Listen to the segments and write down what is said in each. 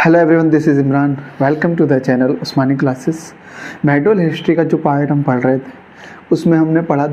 Hello everyone, this is Imran. Welcome to the channel Usmani classes. Medieval history का जो part हम पढ़ रहे थे उसमें हमने पढ़ा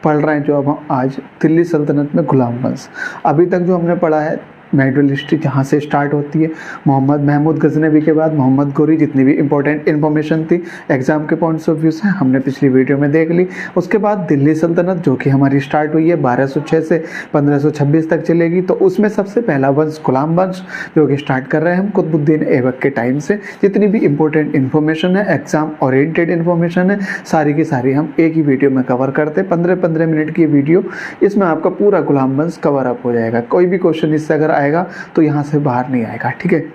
पढ़ रहे हैं जो अब हम आज दिल्ली सल्तनत में गुलाम वंश। अभी तक जो हमने पढ़ा है मेडोल हिस्ट्री जहाँ से स्टार्ट होती है मोहम्मद महमूद गजनवी के बाद मोहम्मद गोरी, जितनी भी इंपॉर्टेंट इन्फॉर्मेशन थी एग्जाम के पॉइंट्स ऑफ व्यू से हमने पिछली वीडियो में देख ली। उसके बाद दिल्ली सल्तनत जो कि हमारी स्टार्ट हुई है 1206 से 1526 तक चलेगी। तो उसमें सबसे पहला वंश गुलाम वंश जो कि स्टार्ट कर रहे हैं हम कुतुबुद्दीन ऐबक के टाइम से। जितनी भी इंपॉर्टेंट इन्फॉर्मेशन है, एग्जाम ओरिएंटेड इन्फॉर्मेशन है, सारी की सारी हम एक ही वीडियो में कवर करते हैं। 15-15 मिनट की वीडियो, इसमें आपका पूरा गुलाम वंश कवर अप हो जाएगा। कोई भी क्वेश्चन इससे अगर आएगा तो यहाँ से बाहर नहीं आएगा, ठीक है।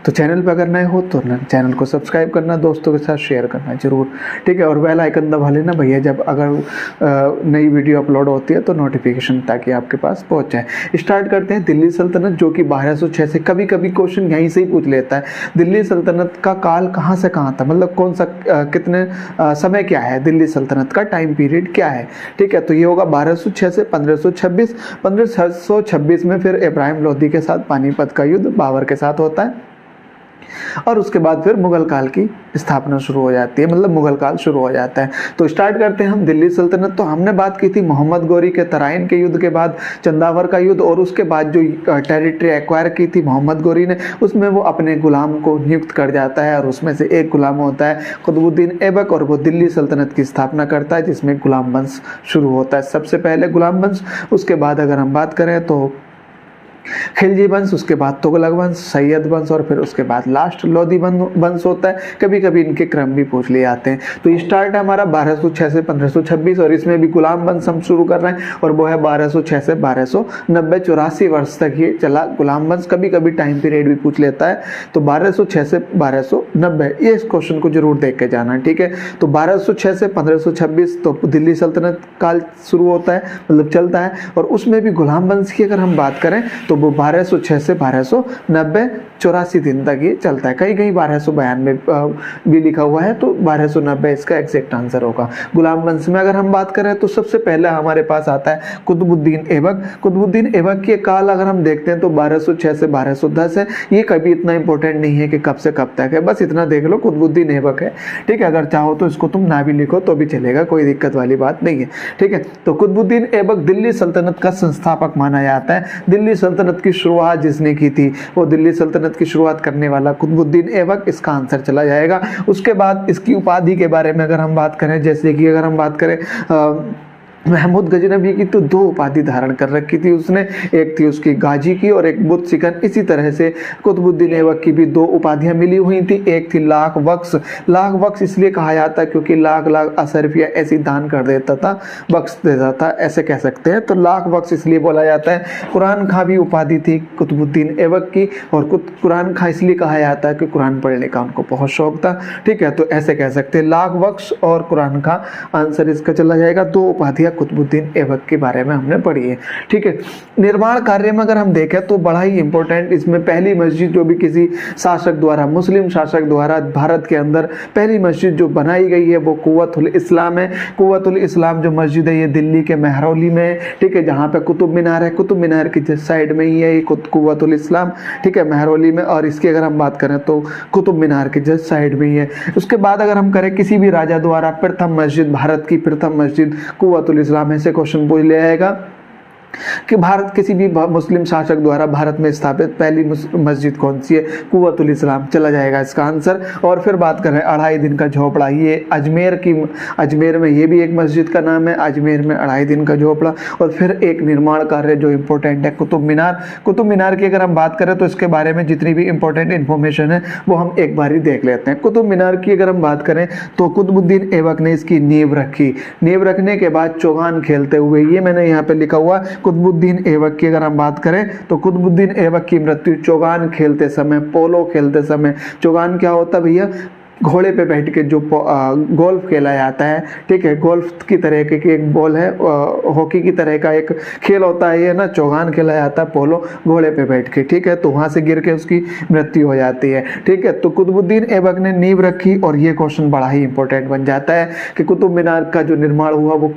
तो चैनल पर अगर नए हो तो चैनल को सब्सक्राइब करना, दोस्तों के साथ शेयर करना जरूर, ठीक है। और बेल आइकन दबा लेना भैया, जब अगर नई वीडियो अपलोड होती है तो नोटिफिकेशन ताकि आपके पास पहुंच जाए। स्टार्ट करते हैं दिल्ली सल्तनत जो कि 1206 से। कभी कभी क्वेश्चन यहीं से ही पूछ लेता है दिल्ली सल्तनत का काल कहाँ से कहाँ था, मतलब कौन सा कितने समय क्या है, दिल्ली सल्तनत का टाइम पीरियड क्या है, ठीक है। तो ये होगा 1206 से 1526। 1526 में फिर इब्राहिम लोदी के साथ पानीपत का युद्ध बाबर के साथ होता है और उसके बाद फिर मुगल काल की स्थापना शुरू हो जाती है, मतलब मुगल काल शुरू हो जाता है। तो स्टार्ट करते हैं हम दिल्ली सल्तनत। तो हमने बात की थी मोहम्मद गोरी के तराइन के युद्ध के बाद चंदावर का युद्ध, और उसके बाद जो टेरिटरी एक्वायर की थी मोहम्मद गोरी ने, उसमें वो अपने गुलाम को नियुक्त कर जाता है और उसमें से एक गुलाम होता है कुतुबुद्दीन ऐबक, और वो दिल्ली सल्तनत की स्थापना करता है जिसमें गुलाम वंश शुरू होता है। सबसे पहले गुलाम वंश, उसके बाद अगर हम बात करें तो खिलजी वंश, उसके बाद तुगलक वंश, सैयद वंश, और फिर उसके बाद लास्ट लोधी वंश होता है। कभी कभी इनके क्रम भी पूछ लिए जाते हैं। तो स्टार्ट है हमारा 1206 से 1526 और इसमें भी गुलाम वंश हम शुरू कर रहे हैं और वो है 1206 से 1290, 84 वर्ष तक ये चला गुलाम वंश। कभी कभी टाइम पीरियड भी पूछ लेता है। तो 1206 से 1290 ये इस क्वेश्चन को जरूर देख के जाना, ठीक है। तो 1206 से 1526 तो दिल्ली सल्तनत काल शुरू होता है, मतलब चलता है। और उसमें भी गुलाम वंश की अगर हम बात करें तो वो 1206 से 1290 84 दिन तक ये चलता है। कहीं कहीं 1292 भी लिखा हुआ है, तो 1290 इसका एग्जैक्ट आंसर होगा। गुलाम वंश में अगर हम बात करें तो सबसे पहले हमारे पास आता है कुतुबुद्दीन ऐबक। कुतुबुद्दीन ऐबक के काल अगर हम देखते हैं तो 1206 से 1210 है। ये कभी इतना इंपॉर्टेंट नहीं है कि कब से कब तक है, बस इतना देख लो कुतुबुद्दीन ऐबक है, ठीक है। अगर चाहो तो इसको तुम ना भी लिखो तो भी चलेगा, कोई दिक्कत वाली बात नहीं है, ठीक है। तो कुतुबुद्दीन ऐबक दिल्ली सल्तनत का संस्थापक माना जाता है। दिल्ली सल्तनत की शुरुआत जिसने की थी वो दिल्ली सल्तनत की शुरुआत करने वाला कुतुबुद्दीन ऐबक, इसका आंसर चला जाएगा। उसके बाद इसकी उपाधि के बारे में अगर हम बात करें, जैसे कि अगर हम बात करें महमूद गजनवी की, तो 2 उपाधि धारण कर रखी थी उसने। एक थी उसकी गाजी की और एक बुत सिकन। इसी तरह से कुतुबुद्दीन ऐबक की भी 2 उपाधियां मिली हुई थी। एक थी लाख बख्श। लाख बख्श इसलिए कहा जाता है क्योंकि लाख लाख असरफिया ऐसी दान कर देता था, बख्श देता था, ऐसे कह सकते हैं। तो लाख बख्श इसलिए बोला जाता है। कुरान खां भी उपाधि थी कुतुबुद्दीन ऐबक की, और कुरान खां इसलिए कहा जाता है कि कुरान पढ़ने का उनको बहुत शौक था, ठीक है। तो ऐसे कह सकते हैं लाख बख्श और कुरान खां, आंसर इसका चला जाएगा। 2 उपाधियां कुतुबुद्दीन ऐबक के बारे में हमने पढ़ी है, ठीक है। निर्माण कार्य में अगर हम देखें तो बड़ा ही इंपॉर्टेंट, इसमें पहली मस्जिद जो भी किसी शासक द्वारा, मुस्लिम शासक द्वारा भारत के अंदर पहली मस्जिद जो बनाई गई है वो कुव्वतुल इस्लाम है। कुव्वतुल इस्लाम जो मस्जिद है ये दिल्ली के महरौली में है, ठीक है, जहाँ पे कुतुब मीनार है। कुतुब मीनार की जिस साइड में ही है ये कुव्वतुल इस्लाम, ठीक है, महरौली में। और इसकी अगर हम बात करें तो कुतुब मीनार के जिस साइड में ही है। उसके बाद अगर हम करें किसी भी राजा द्वारा प्रथम मस्जिद, भारत की प्रथम मस्जिद कुव्वतुल इस्लाम से क्वेश्चन पूछ लिया जाएगा कि भारत किसी भी मुस्लिम शासक द्वारा भारत में स्थापित पहली मस्जिद कौन सी है, कुव्वतुल इस्लाम चला जाएगा इसका आंसर। और फिर बात करें 2.5 दिन का झोपड़ा, ये अजमेर में ये भी एक मस्जिद का नाम है, अजमेर में 2.5 दिन का झोपड़ा। और फिर एक निर्माण कार्य जो इंपॉर्टेंट है कुतुब मीनार। कुतुब मीनार की अगर हम बात करें तो इसके बारे में जितनी भी इंपॉर्टेंट इन्फॉर्मेशन है वो हम एक बार ही देख लेते हैं। कुतुब मीनार की अगर हम बात करें तो कुतुबुद्दीन ऐबक ने इसकी नींव रखी। नींव रखने के बाद चौगान खेलते हुए, ये मैंने यहाँ पे लिखा हुआ कुतुबुद्दीन ऐबक की अगर हम बात करें तो कुतुबुद्दीन ऐबक की मृत्यु चौगान खेलते समय, पोलो खेलते समय। चौगान क्या होता है भैया, घोड़े पे बैठ के जो गोल्फ खेला जाता है, ठीक है, गोल्फ की तरह की एक बॉल है, हॉकी की तरह का एक खेल होता है ये ना, चौगान खेला जाता है पोलो, घोड़े पे बैठ के, ठीक है। तो वहां से गिर के उसकी मृत्यु हो जाती है, ठीक है। तो कुतुबुद्दीन ऐबक ने नींव रखी और ये क्वेश्चन बड़ा ही इंपॉर्टेंट बन जाता है कि कुतुब मीनार का जो निर्माण हुआ वो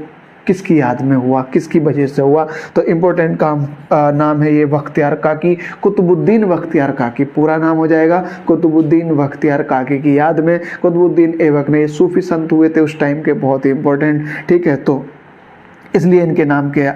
किसकी याद में हुआ, किसकी वजह से हुआ? तो इम्पोर्टेंट काम नाम है ये बख्तियार काकी, कुतुबुद्दीन बख्तियार काकी, पूरा नाम हो जाएगा कुतुबुद्दीन बख्तियार काकी की याद में कुतुबुद्दीन ऐबक ने, ये सूफी संत हुए थे उस टाइम के, बहुत ही इंपॉर्टेंट, ठीक है। तो इसलिए इनके नाम के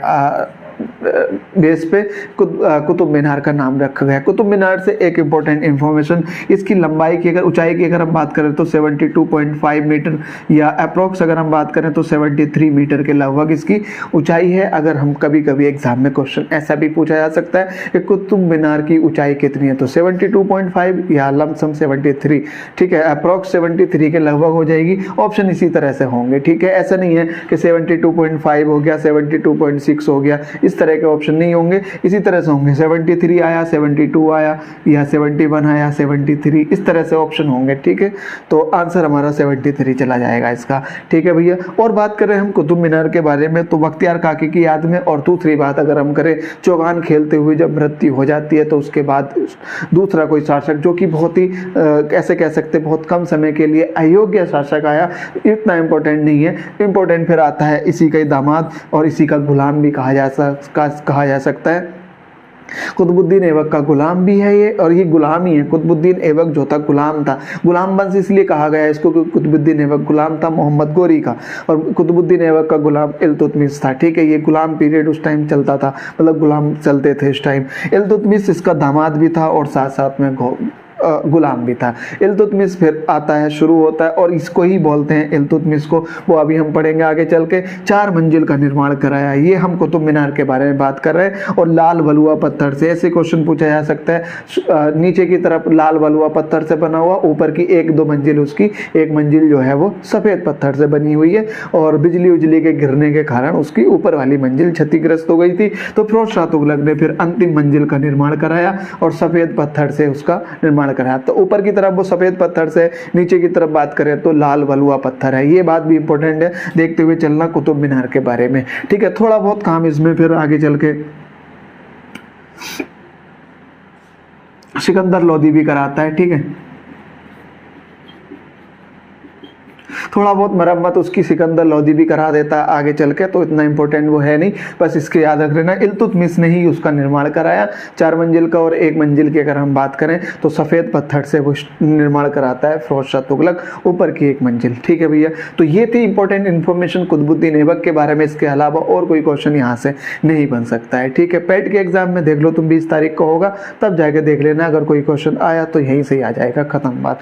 बेस पे कुतुब मीनार का नाम रखा गया। कुतुब मीनार से एक इम्पोर्टेंट इंफॉर्मेशन, इसकी लंबाई की, अगर ऊंचाई की अगर हम बात करें तो 72.5 मीटर, या अप्रोक्स अगर हम बात करें तो 73 मीटर के लगभग इसकी ऊंचाई है। अगर हम कभी कभी एग्जाम में क्वेश्चन ऐसा भी पूछा जा सकता है कि कुतुब मीनार की ऊंचाई कितनी है, तो 72.5 या लमसम 73, ठीक है, अप्रोक्स 73 के लगभग हो जाएगी। ऑप्शन इसी तरह से होंगे, ठीक है, ऐसा नहीं है कि 72.5 हो गया, 72.6 हो गया, इस तरह के ऑप्शन नहीं होंगे, इसी तरह से होंगे। 73 आया, 72 आया, या 71 आया, 73, इस तरह से ऑप्शन होंगे, ठीक है। तो आंसर हमारा 73 चला जाएगा इसका, ठीक है भैया। और बात करें हम कुतुब मीनार के बारे में तो बख्तियार काकी की याद में, और दूसरी बात अगर हम करें चौगान खेलते हुए जब मृत्यु हो जाती है तो उसके बाद दूसरा कोई शासक जो कि बहुत ही कैसे कह सकते बहुत कम समय के लिए अयोग्य शासक आया, इतना इंपॉर्टेंट नहीं है। इंपॉर्टेंट फिर आता है इसी का दामाद और इसी का गुलाम भी कहा जा सकता है। कुतुबुद्दीन ऐबक का गुलाम भी है ये, और ये गुलाम ही है। कुतुबुद्दीन ऐबक जो था गुलाम था, गुलाम वंश इसलिए कहा गया है इसको क्योंकि कुतुबुद्दीन ऐबक गुलाम था मोहम्मद गोरी का, और कुतुबुद्दीन ऐबक का गुलाम इल्तुतमिश था, ठीक है। ये गुलाम पीरियड उस टाइम चलता था, मतलब गुलाम चलते थे इस टाइम। इल्तुतमिश इसका दामाद भी था और साथ साथ में गुलाम भी था। इल्तुतमिश फिर आता है, शुरू होता है, और इसको ही बोलते हैं इल्तुतमिश को, वो अभी हम पढ़ेंगे आगे चल के। 4 मंजिल का निर्माण कराया, ये हम कुतुब मीनार के बारे में बात कर रहे हैं। और लाल बलुआ पत्थर से, ऐसे क्वेश्चन पूछा जा सकता है, नीचे की तरफ लाल बलुआ पत्थर से बना हुआ, ऊपर की 1-2 मंजिल उसकी, एक मंजिल जो है वो सफेद पत्थर से बनी हुई है, और बिजली उजली के गिरने के कारण उसकी ऊपर वाली मंजिल क्षतिग्रस्त हो गई थी। तो फिरोज शाह तुगलक ने फिर अंतिम मंजिल का निर्माण कराया और सफेद पत्थर से उसका निर्माण कराया। तो ऊपर की तरफ वो सफेद पत्थर से, नीचे की तरफ बात करें तो लाल बलुआ पत्थर है। ये बात भी इंपॉर्टेंट है, देखते हुए चलना कुतुब मीनार के बारे में, ठीक है। थोड़ा बहुत काम इसमें फिर आगे चल के सिकंदर लोदी भी कराता है, ठीक है। थोड़ा बहुत मरम्मत उसकी सिकंदर लोदी भी करा देता है आगे चल के, तो इतना इंपॉर्टेंट वो है नहीं, बस इसके याद रख लेना। इल्तुतमिश ने ही उसका निर्माण कराया, 4 मंजिल का, और 1 मंजिल की अगर हम बात करें तो सफ़ेद पत्थर से वो निर्माण कराता है फिरोज शाह तुगलक, ऊपर की 1 मंजिल, ठीक है भैया। तो ये थी इंपॉर्टेंट इन्फॉर्मेशन कुतुबुद्दीन ऐबक के बारे में। इसके अलावा और कोई क्वेश्चन यहाँ से नहीं बन सकता है, ठीक है। पेट के एग्जाम में देख लो तुम 20 तारीख को होगा, तब जाके देख लेना, अगर कोई क्वेश्चन आया तो यहीं से ही आ जाएगा, खत्म बात।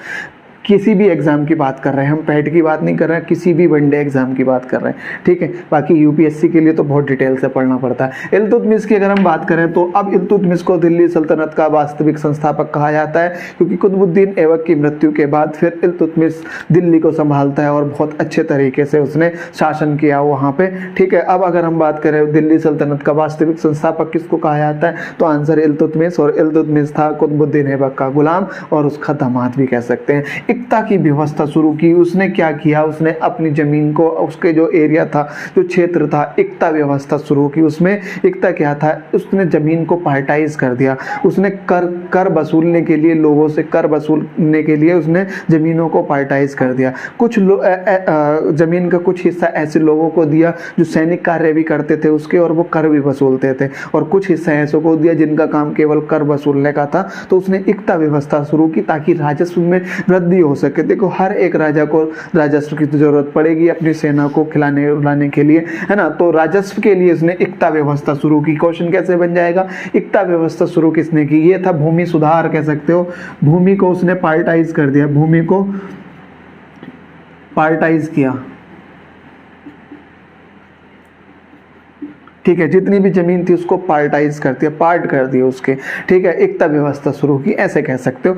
किसी भी एग्जाम की बात कर रहे हैं हम, पैट की बात नहीं कर रहे हैं, किसी भी वनडे एग्जाम की बात कर रहे हैं, ठीक है। बाकी यूपीएससी के लिए तो बहुत डिटेल से पढ़ना पड़ता है। इल्तुतमिश की अगर हम बात करें तो अब इल्तुतमिश को दिल्ली सल्तनत का वास्तविक संस्थापक कहा जाता है, क्योंकि कुतुबुद्दीन ऐबक की मृत्यु के बाद फिर इल्तुतमिश दिल्ली को संभालता है और बहुत अच्छे तरीके से उसने शासन किया वहाँ पे, ठीक है। अब अगर हम बात करें दिल्ली सल्तनत का वास्तविक संस्थापक किसको कहा जाता है, तो आंसर इल्तुतमिश, और इल्तुतमिश था कुतुबुद्दीन ऐबक का गुलाम और उसका दामाद भी कह सकते हैं। इक्ता की व्यवस्था शुरू की उसने, क्या किया उसने, अपनी जमीन को, उसके जो एरिया था, जो क्षेत्र था, इक्ता व्यवस्था शुरू की उसमें। इक्ता क्या था, उसने जमीन को पार्टाइज कर दिया, उसने कर वसूलने के लिए, लोगों से कर वसूलने के लिए उसने जमीनों को पार्टाइज कर दिया। कुछ जमीन का कुछ हिस्सा ऐसे लोगों को दिया जो सैनिक कार्य भी करते थे उसके, और वो कर भी वसूलते थे, और कुछ हिस्सा ऐसों को दिया जिनका काम केवल कर वसूलने का था। तो उसने इक्ता व्यवस्था शुरू की ताकि राजस्व में वृद्धि हो सके। देखो हर एक राजा को राजस्व की जरूरत पड़ेगी अपनी सेना को खिलाने उलाने के लिए, है ना। तो राजस्व के लिए इसने इक्ता व्यवस्था शुरू की। क्वेश्चन कैसे बन जाएगा, इक्ता व्यवस्था शुरू किसने की, ये था भूमि सुधार कह सकते हो। भूमि को उसने पार्टाइज कर दिया, भूमि को पार्टाइज किया, ठीक है। जितनी भी जमीन थी उसको पार्टाइज कर दिया, पार्ट कर दिया उसके, ठीक है। इक्ता व्यवस्था शुरू की, ऐसे कह सकते हो।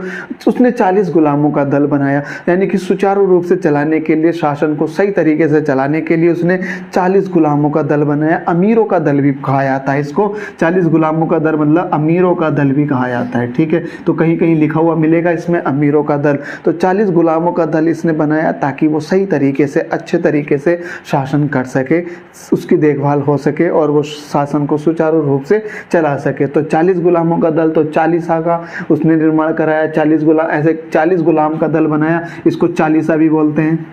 उसने 40 गुलामों का दल बनाया, यानी कि सुचारू रूप से चलाने के लिए, शासन को सही तरीके से चलाने के लिए उसने 40 गुलामों का दल बनाया। अमीरों का दल भी कहा जाता है इसको, 40 गुलामों का दल मतलब अमीरों का दल भी कहा जाता है, ठीक है। तो कहीं कहीं लिखा हुआ मिलेगा इसमें अमीरों का दल। तो 40 गुलामों का दल इसने बनाया ताकि वो सही तरीके से, अच्छे तरीके से शासन कर सके, उसकी देखभाल हो सके और वो शासन को सुचारू रूप से चला सके। तो 40 गुलामों का दल, तो 40 का उसने निर्माण कराया, 40 गुलाम, ऐसे 40 गुलाम का दल बनाया, इसको 40 भी बोलते हैं।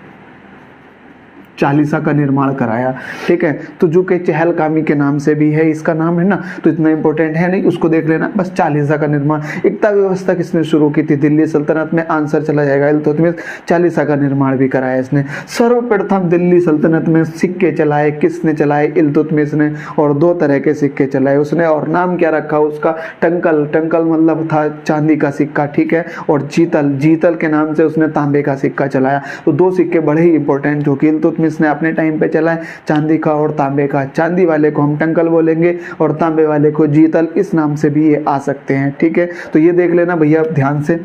चालीसा का निर्माण कराया। ठीक है, तो जो कि चहलकामी के नाम से भी है, इसका नाम है ना, तो इतना इंपॉर्टेंट है नहीं, उसको देख लेना बस। चालीसा का निर्माण। एकता व्यवस्था किसने शुरू की थी दिल्ली सल्तनत में? आंसर चला जाएगा इल्तुतमिश। चालीसा का निर्माण भी कराया इसने। सर्वप्रथम दिल्ली सल्तनत में सिक्के चलाए किसने चलाए? इल्तुतमिश ने। और 2 तरह के सिक्के चलाए उसने, और नाम क्या रखा उसका? टंकल। टंकल मतलब था चांदी का सिक्का। ठीक है, और जीतल, जीतल के नाम से उसने तांबे का सिक्का चलाया। तो 2 सिक्के बड़े ही इंपॉर्टेंट जो कि इल्तुतमिश ने अपने टाइम पे चला है, चांदी का और तांबे का। चांदी वाले को हम टंकल बोलेंगे और तांबे वाले को जीतल, इस नाम से भी ये आ सकते हैं। ठीक है, तो ये देख लेना भैया ध्यान से।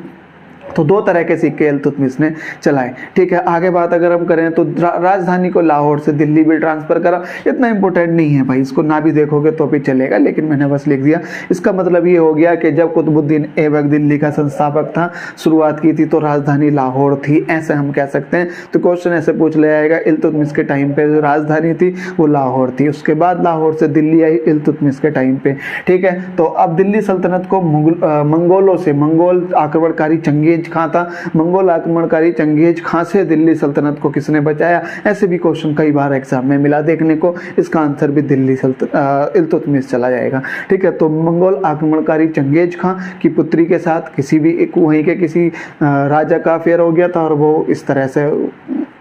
तो 2 तरह के सिक्के इल्तुतमिश ने चलाए। ठीक है, आगे बात अगर हम करें तो राजधानी को लाहौर से दिल्ली भी ट्रांसफर करा। इतना इंपॉर्टेंट नहीं है भाई, इसको ना भी देखोगे तो भी चलेगा, लेकिन मैंने बस लिख दिया। इसका मतलब ये हो गया कि जब कुतुबुद्दीन ऐबक दिल्ली का संस्थापक था, शुरुआत की थी, तो राजधानी लाहौर थी, ऐसे हम कह सकते हैं। तो क्वेश्चन ऐसे पूछ लिया जाएगा, इल्तुतमिश के टाइम पे जो राजधानी थी वो लाहौर थी, उसके बाद लाहौर से दिल्ली आई इल्तुतमिश के टाइम पे। ठीक है, तो अब दिल्ली सल्तनत को मंगोलों से, मंगोल आक्रमणकारी चंगेज खां था, मंगोल आक्रमणकारी चंगेज खां से दिल्ली सल्तनत को किसने बचाया? ऐसे भी क्वेश्चन कई बार एग्जाम में मिला देखने को। इसका आंसर भी दिल्ली इल्तुतमिश चला जाएगा। ठीक है, तो मंगोल आक्रमणकारी चंगेज खां की पुत्री के साथ किसी भी एक वहीं के किसी राजा का अफेयर हो गया था, और वो इस तरह से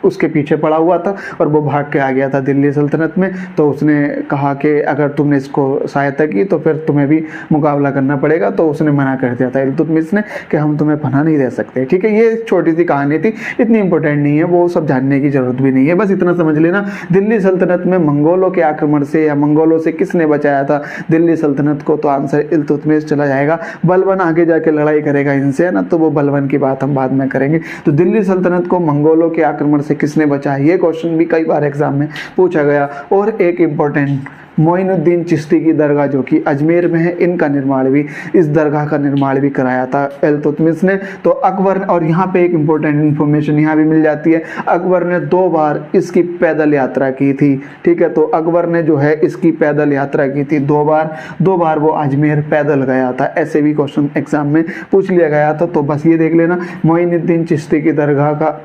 उसके पीछे पड़ा हुआ था और वो भाग के आ गया था दिल्ली सल्तनत में। तो उसने कहा कि अगर तुमने इसको सहायता की तो फिर तुम्हें भी मुकाबला करना पड़ेगा। तो उसने मना कर दिया था इल्तुतमिश ने कि हम तुम्हें पनाह नहीं दे सकते। ठीक है, ये छोटी सी कहानी थी, इतनी इंपॉर्टेंट नहीं है, वो सब जानने की जरूरत भी नहीं है, बस इतना समझ लेना। दिल्ली सल्तनत में मंगोलों के आक्रमण से या मंगोलों से किसने बचाया था दिल्ली सल्तनत को? तो आंसर इल्तुतमिश चला जाएगा। बलबन आगे जाके लड़ाई करेगा इनसे, है ना, तो वो बलबन की बात हम बाद में करेंगे। तो दिल्ली सल्तनत को मंगोलों के आक्रमण से किसने बचाया? ये क्वेश्चन भी कई बार एग्जाम में पूछा गया। और एक इंपॉर्टेंट, मोइनुद्दीन चिश्ती की दरगाह जो कि अजमेर में है, इनका निर्माण भी, इस दरगाह का निर्माण भी कराया था इल्तुतमिश ने। तो अकबर, और यहाँ पे एक इंपॉर्टेंट इंफॉर्मेशन यहाँ भी मिल जाती है, अकबर ने 2 बार इसकी पैदल यात्रा की थी। ठीक है, तो अकबर ने जो है इसकी पैदल यात्रा की थी 2 बार वो अजमेर पैदल गया था। ऐसे भी क्वेश्चन एग्जाम में पूछ लिया गया था, तो बस ये देख लेना, मोइनुद्दीन चिश्ती की दरगाह का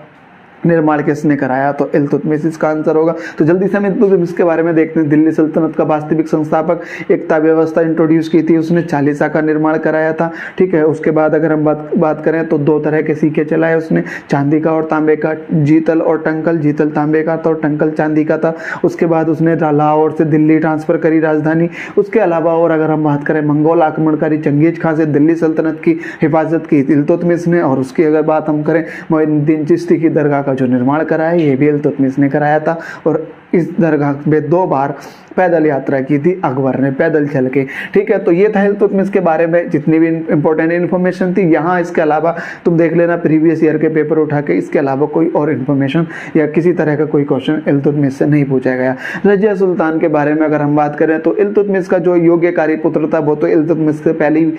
निर्माण किसने कराया? तो इल्तुतमिश इसका आंसर होगा। तो जल्दी से हम इल्तुतमिश के बारे में देखते हैं। दिल्ली सल्तनत का वास्तविक संस्थापक, एकता व्यवस्था इंट्रोड्यूस की थी उसने, चालीसा का निर्माण कराया था। ठीक है, उसके बाद अगर हम बात करें तो 2 तरह के सिक्के चलाए उसने, चांदी का और तांबे का, जीतल और टंकल। जीतल तांबे का था और टंकल चांदी का था। उसके बाद उसने लाहौर से दिल्ली ट्रांसफर करी राजधानी। उसके अलावा और अगर हम बात करें, मंगोल आक्रमणकारी चंगेज खां से दिल्ली सल्तनत की हिफाजत की इल्तुतमिश ने। और उसकी अगर बात हम करें, मोइनुद्दीन चिश्ती की दरगाह का जो निर्माण कराया ये भी इल्तुतमिश ने कराया था। और इस दरगाह में 2 बार पैदल यात्रा की थी अकबर ने, पैदल चल के। ठीक है, तो ये था इल्तुतमिश के बारे में जितनी भी इंपॉर्टेंट इन्फॉर्मेशन थी। यहाँ इसके अलावा तुम देख लेना प्रीवियस ईयर के पेपर उठा के, इसके अलावा कोई और इन्फॉर्मेशन या किसी तरह का कोई क्वेश्चन इल्तुतमिश से नहीं पूछा गया। रजिया सुल्तान के बारे में अगर हम बात करें तो इल्तुतमिश का जो योग्यकारी पुत्र था वो तो इल्तुतमिश से पहले ही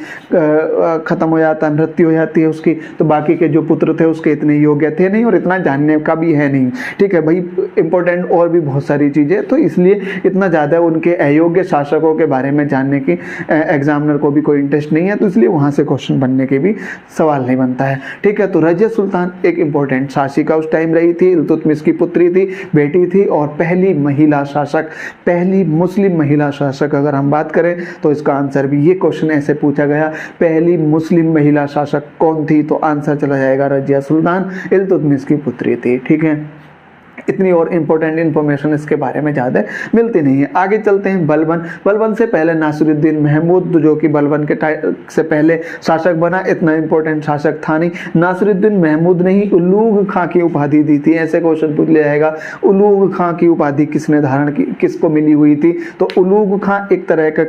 खत्म हो जाता है, मृत्यु हो जाती है उसकी। तो बाकी के जो पुत्र थे उसके इतने योग्य थे नहीं और इतना जानने का भी है नहीं। ठीक है भाई, इंपॉर्टेंट और भी बहुत सारी चीजें, तो इसलिए इतना ज़्यादा उनके अयोग्य शासकों के बारे में जानने की एग्जामिनर को भी कोई इंटरेस्ट नहीं है, तो इसलिए वहाँ से क्वेश्चन बनने के भी सवाल नहीं बनता है। ठीक है, तो रजिया सुल्तान एक इंपॉर्टेंट शासिका उस टाइम रही थी, इल्तुतमिश की पुत्री थी, बेटी थी और पहली महिला शासक, पहली मुस्लिम महिला शासक। अगर हम बात करें तो इसका आंसर भी, ये क्वेश्चन ऐसे पूछा गया, पहली मुस्लिम महिला शासक कौन थी? तो आंसर चला जाएगा रजिया सुल्तान, इल्तुतमिश की पुत्री थी। ठीक है, इतनी और इंपॉर्टेंट इन्फॉर्मेशन इसके बारे में ज़्यादा मिलती नहीं है। आगे चलते हैं। बलबन, बलबन से पहले नासिरुद्दीन महमूद जो कि बलबन के से पहले शासक बना, इतना इंपॉर्टेंट शासक था नहीं। नासिरुद्दीन महमूद ने ही उलूग खां की उपाधि दी थी, ऐसे क्वेश्चन पूछ लिया जाएगा। उलूग खां की उपाधि किसने धारण की, किसको मिली हुई थी? तो उलूग खां एक तरह का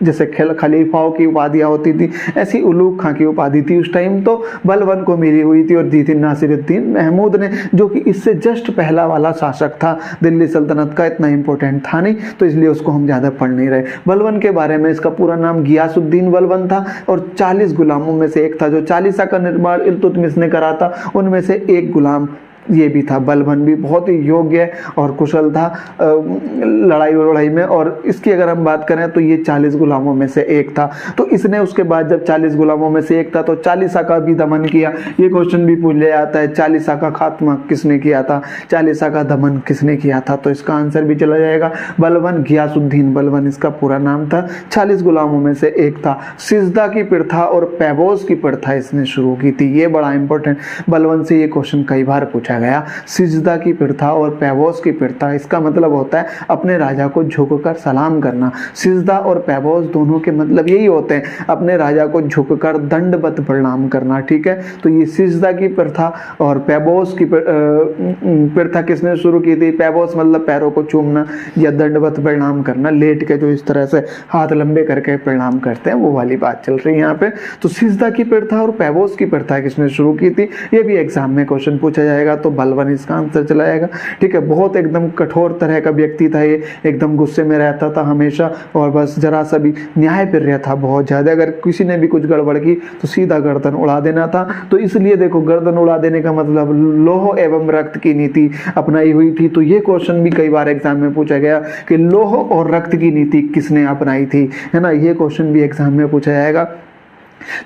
जैसे खलीफाओं की उपाधियाँ होती थी, ऐसी उलूग खां की उपाधि थी उस टाइम, तो बलबन को मिली हुई थी और दी थी नासिरुद्दीन महमूद ने, जो कि इससे जस्ट पहला वाला शासक था दिल्ली सल्तनत का, इतना इंपॉर्टेंट था नहीं, तो इसलिए उसको हम ज़्यादा पढ़ नहीं रहे। बलबन के बारे में, इसका पूरा नाम गियासुद्दीन बलबन था और 40 गुलामों में से एक था। जो चालीसा का निर्माण इल्तुतमिश ने करा था उनमें से एक गुलाम ये भी था। बलबन भी बहुत ही योग्य और कुशल था लड़ाई में, और इसकी अगर हम बात करें तो ये 40 गुलामों में से एक था। तो इसने उसके बाद जब 40 गुलामों में से एक था तो 40 का भी दमन किया। ये क्वेश्चन भी पूछ लिया जाता है, 40 का खात्मा किसने किया था, 40 का दमन किसने किया था। तो इसका आंसर भी चला जाएगा बलबन, घियासुद्दीन बलबन इसका पूरा नाम था। 40 गुलामों में से एक था। सिजदा की प्रथा और पैबोस की प्रथा इसने शुरू की थी। ये बड़ा इंपॉर्टेंट, बलबन से ये क्वेश्चन कई बार पूछा गया। सिजदा की प्रथा और पैबोस की प्रथा, इसका मतलब होता है अपने राजा को झुककर सलाम करना। सिजदा और पैबोस दोनों के मतलब यही होते हैं, अपने राजा को झुककर दंडवत प्रणाम करना। ठीक है, तो ये सिजदा की प्रथा और पैबोस की प्रथा किसने शुरू की थी। पैबोस मतलब पैरों को चूमना या दंडवत प्रणाम करना, लेट के जो इस तरह से हाथ लंबे करके प्रणाम करते हैं, वो वाली बात चल रही है यहाँ पे। तो सिजदा की प्रथा और पैबोस की प्रथा किसने शुरू की थी, ये भी एग्जाम में क्वेश्चन पूछा जाएगा। तो बलबन इसका आंसर चला जाएगा। ठीक है, बहुत एकदम कठोर तरह का व्यक्ति था ये, एकदम गुस्से में रहता था हमेशा, और बस जरा सा भी न्याय प्रिय था बहुत ज्यादा। अगर किसी ने भी कुछ गड़बड़ की तो सीधा गर्दन उड़ा देना था। तो इसलिए देखो, गर्दन उड़ा देने का मतलब लौह एवं रक्त की नीति अपनाई हुई थी। तो ये क्वेश्चन भी कई बार एग्जाम में पूछा गया कि लौह और रक्त की नीति किसने अपनाई थी, है ना। ये क्वेश्चन भी एग्जाम में पूछा जाएगा।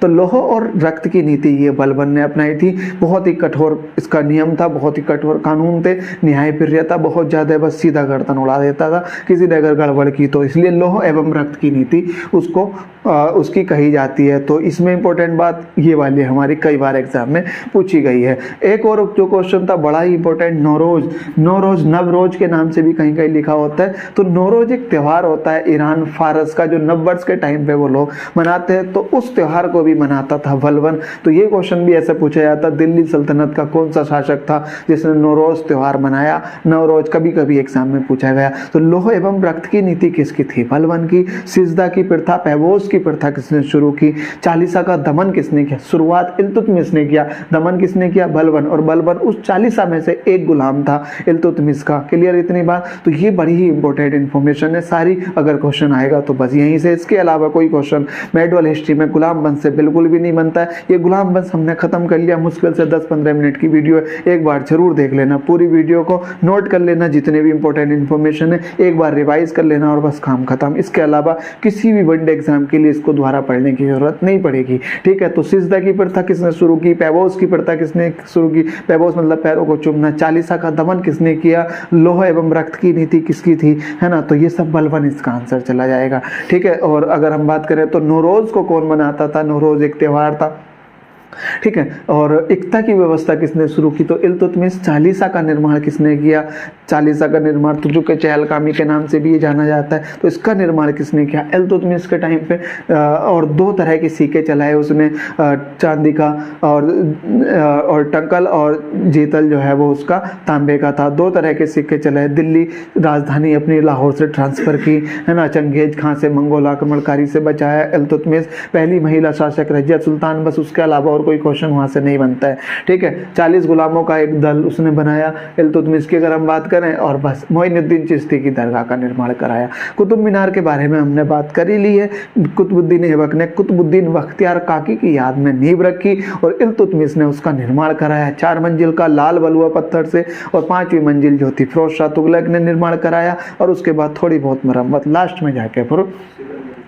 तो लौह और रक्त की नीति ये बलबन ने अपनाई थी। बहुत ही कठोर इसका नियम था, बहुत ही कठोर कानून थे, न्याय प्रिय था बहुत ज्यादा, बस सीधा गर्दन उड़ा देता था किसी ने अगर गड़बड़ की तो। इसलिए लौह एवं रक्त की नीति उसको उसकी कही जाती है। तो इसमें इंपॉर्टेंट बात ये वाली हमारी कई बार एग्जाम में पूछी गई है। एक और जो क्वेश्चन था बड़ा ही इंपॉर्टेंट, नौरोज नवरोज के नाम से भी कहीं कहीं लिखा होता है। तो नौरोज एक त्यौहार होता है ईरान फारस का, जो नववर्ष के टाइम पे वो लोग मनाते हैं। तो उस त्यौहार को भी मनाता था बलबन। तो ये क्वेश्चन भी ऐसे पूछा जाता, दिल्ली सल्तनत का कौन सा शासक था जिसने नौरोज त्यौहार मनाया। नवरोज कभी कभी एग्जाम में पूछा गया। तो लौह एवं रक्त की नीति किसकी थी, बलबन की। सिजदा की प्रथा पैबोस की प्रथा किसने शुरू की। 40 का दमन किसने किया, शुरुआत इल्तुतमिश ने किया, दमन किसने किया, बलबन। और बलबन उस 40 में से एक गुलाम था इल्तुतमिश का। क्लियर इतनी बात। तो ये बड़ी ही इंपॉर्टेंट इंफॉर्मेशन है सारी, अगर क्वेश्चन आएगा तो बस यहीं से। इसके अलावा कोई क्वेश्चन मेडवल हिस्ट्री में गुलाम वंश से बिल्कुल भी नहीं बनता है। ये गुलाम वंश हमने खत्म कर लिया, मुश्किल से 10-15 मिनट की वीडियो है। एक बार जरूर देख लेना, पूरी वीडियो को नोट कर लेना, जितने भी इंपॉर्टेंट इंफॉर्मेशन है एक बार रिवाइज कर लेना और बस काम खत्म। इसके अलावा किसी भी वनडे एग्जाम के लिए इसको दोबारा पढ़ने की जरूरत नहीं पड़ेगी। ठीक है, तो सिजदा की प्रथा किसने शुरू की, पैबोस की प्रथा किसने शुरू की, पैबोस मतलब पैरों को चूमना। 40 का दमन किसने किया, लौह एवं रक्त की नीति किसकी थी, है ना। तो ये सब बलबन इसका आंसर चला जाएगा। ठीक है, और अगर हम बात करें तो नौरोज को कौन मनाता था, नौरोज एक त्योहार था। ठीक है, और एकता की व्यवस्था किसने शुरू की, तो इल्तुतमिश। 40 का निर्माण किसने किया, 40 का निर्माण तुजुक चहलकामी के नाम से भी ये जाना जाता है। तो इसका निर्माण किसने किया, इल्तुतमिश के टाइम पे। और 2 तरह के सिक्के चलाए उसने, चांदी का और टंकल, और जेतल जो है वो उसका तांबे का था। 2 तरह के सिक्के चलाए। दिल्ली राजधानी अपनी लाहौर से ट्रांसफर की, है ना। चंगेज खां से मंगोल आक्रमणकारी से बचाया इल्तुतमिश। पहली महिला शासक रजिया सुल्तान, बस उसके अलावा और कोई क्वेश्चन वहां से नहीं बनता है। ठीक है, 40 गुलामों का एक दल उसने बनाया इल्तुतमिश की अगर हम बात करें, और बस मोइनुद्दीन चिश्ती की दरगाह का निर्माण कराया। कुतुब मीनार के बारे में हमने बात कर ही ली है। कुतुबुद्दीन ऐबक ने कुतुबुद्दीन बख्तियार काकी की याद में नींव रखी और इल्तुतमिश ने उसका निर्माण कराया। 4 मंजिल का लाल बलुआ पत्थर से, और 5वीं मंजिल जो थी फिरोज शाह तुगलक ने निर्माण कराया। और उसके बाद थोड़ी बहुत मरम्मत लास्ट में जाके फिर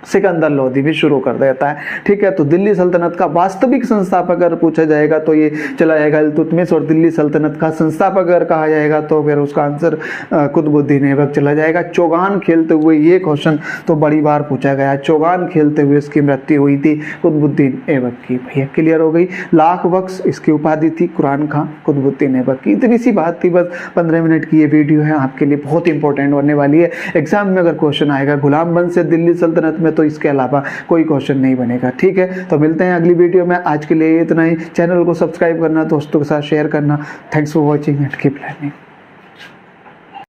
सिकंदर लोधी भी शुरू कर देता है। ठीक है, तो दिल्ली सल्तनत का वास्तविक संस्थापक अगर पूछा जाएगा तो ये चला जाएगा इल्तुतमिश, और दिल्ली सल्तनत का संस्थापक अगर कहा जाएगा तो फिर उसका आंसर कुतुबुद्दीन ऐबक चला जाएगा। चौगान खेलते हुए, ये क्वेश्चन तो बड़ी बार पूछा गया, चौगान खेलते हुए इसकी मृत्यु हुई थी कुतुबुद्दीन ऐबक की। भैया क्लियर हो गई। लाख बख्श इसकी उपाधि थी कुरान खां कुतुबुद्दीन ऐबक की। इतनी सी बात थी, बस 15 मिनट की ये वीडियो है, आपके लिए बहुत इंपॉर्टेंट होने वाली है। एग्जाम में अगर क्वेश्चन आएगा गुलाम वंश से दिल्ली सल्तनत में, तो इसके अलावा कोई क्वेश्चन नहीं बनेगा। ठीक है, तो मिलते हैं अगली वीडियो में। आज के लिए इतना ही। चैनल को सब्सक्राइब करना, दोस्तों के साथ शेयर करना। Thanks for watching and keep learning.